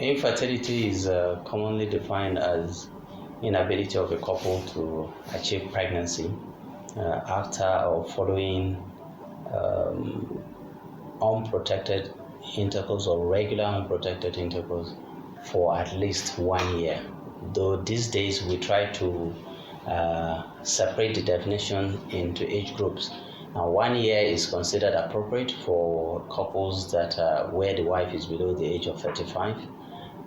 Infertility is commonly defined as inability of a couple to achieve pregnancy after or following unprotected intercourse or regular unprotected intercourse for at least 1 year. Though these days we try to separate the definition into age groups. Now, 1 year is considered appropriate for couples that where the wife is below the age of 35.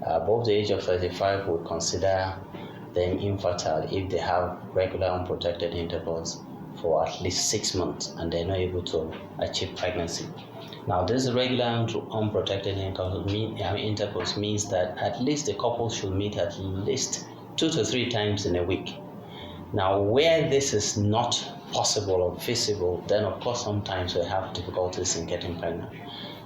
Above the age of 35, we consider them infertile if they have regular unprotected intercourse for at least 6 months and they're not able to achieve pregnancy. Now, this regular unprotected intercourse means that at least the couple should meet at least 2 to 3 times in a week. Now, where this is not possible or feasible, then of course sometimes we have difficulties in getting pregnant.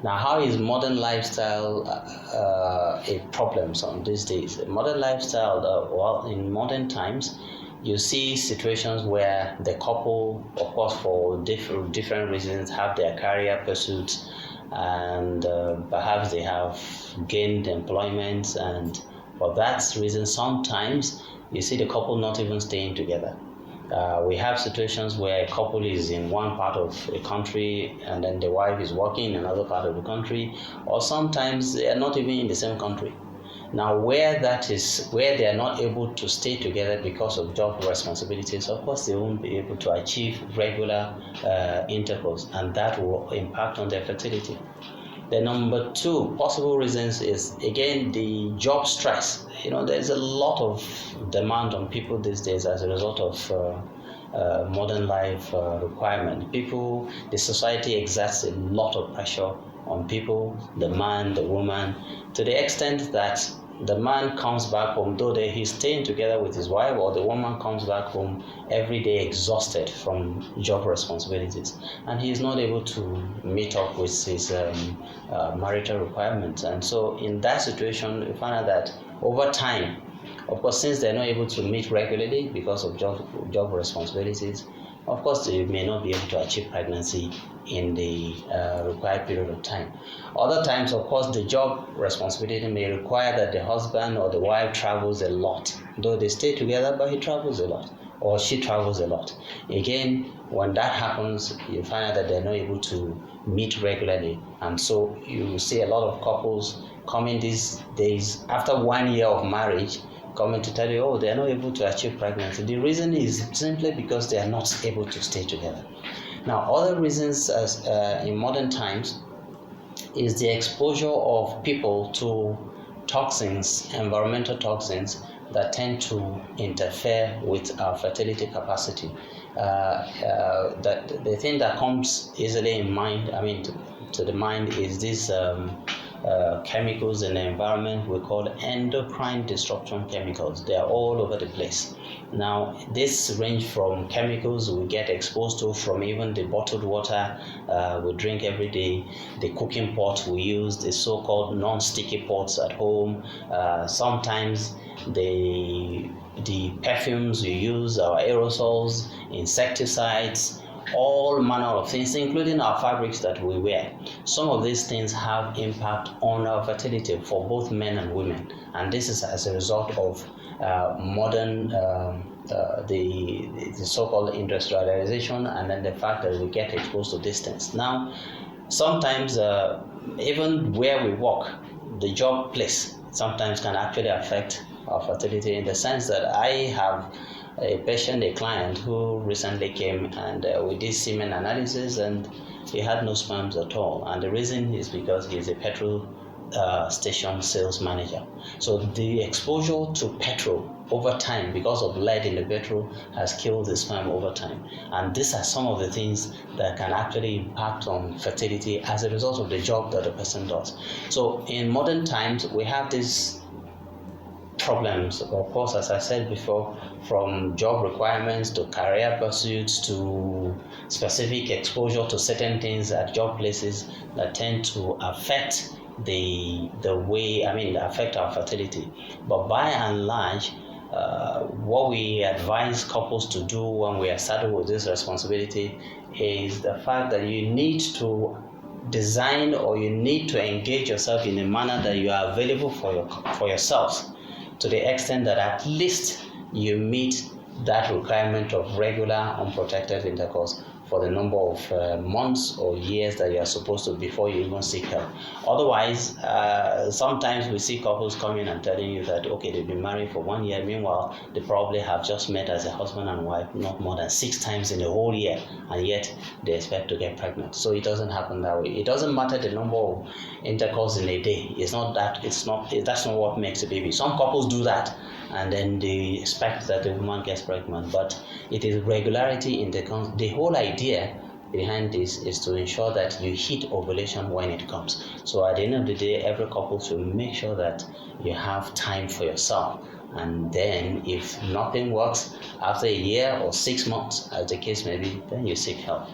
Now, how is modern lifestyle a problem on these days? Modern lifestyle, well, in modern times, you see situations where the couple, of course, for different reasons, have their career pursuits, and perhaps they have gained employment, and for that reason, sometimes you see the couple not even staying together. We have situations where a couple is in one part of a country and then the wife is working in another part of the country, or sometimes they are not even in the same country. Now, where they are not able to stay together because of job responsibilities, of course they won't be able to achieve regular intercourse, and that will impact on their fertility. The number 2 possible reasons is, again, the job stress. There's a lot of demand on people these days as a result of modern life requirement. The society exerts a lot of pressure on people, the man, the woman, to the extent that the man comes back home, though he's staying together with his wife, or the woman comes back home every day exhausted from job responsibilities, and he's not able to meet up with his marital requirements. And so in that situation, you find out that over time, of course, since they're not able to meet regularly because of job responsibilities, of course, they may not be able to achieve pregnancy in the required period of time. Other times, of course, the job responsibility may require that the husband or the wife travels a lot. Though they stay together, but he travels a lot, or she travels a lot. Again, when that happens, you find out that they're not able to meet regularly. And so you see a lot of couples coming these days, after 1 year of marriage, coming to tell you, they're not able to achieve pregnancy. The reason is simply because they are not able to stay together. Now, other reasons in modern times is the exposure of people to toxins, environmental toxins, that tend to interfere with our fertility capacity. That the thing that comes easily in mind, to the mind, is these chemicals in the environment we call endocrine disruption chemicals. They are all over the place. Now, this range from chemicals we get exposed to from even the bottled water we drink every day, the cooking pot we use, the so-called non-sticky pots at home, sometimes the perfumes we use, our aerosols, insecticides, all manner of things, including our fabrics that we wear. Some of these things have impact on our fertility for both men and women, and this is as a result of modern the so-called industrialization, and then the fact that we get exposed to these things. Now, sometimes even where we work, the job place sometimes can actually affect our fertility, in the sense that I have a patient, a client, who recently came and we did semen analysis, and he had no sperms at all. And the reason is because he is a petrol station sales manager. So the exposure to petrol over time, because of lead in the petrol, has killed the sperm over time. And these are some of the things that can actually impact on fertility as a result of the job that the person does. So in modern times, we have these problems, of course, as I said before, from job requirements to career pursuits to specific exposure to certain things at job places that tend to affect affect our fertility. But by and large, what we advise couples to do when we are saddled with this responsibility is the fact that you need to design or you need to engage yourself in a manner that you are available for yourselves, to the extent that at least you meet that requirement of regular unprotected intercourse for the number of months or years that you are supposed to before you even seek help. Otherwise, sometimes we see couples coming and telling you that, okay, they've been married for 1 year. Meanwhile, they probably have just met as a husband and wife not more than 6 times in a whole year, and yet they expect to get pregnant. So it doesn't happen that way. It doesn't matter the number of intercourse in a day. That's not what makes a baby. Some couples do that, and then they expect that the woman gets pregnant, but it is regularity in the whole idea behind this is to ensure that you hit ovulation when it comes. So at the end of the day, every couple should make sure that you have time for yourself, and then if nothing works after a year or 6 months, as the case may be, then you seek help.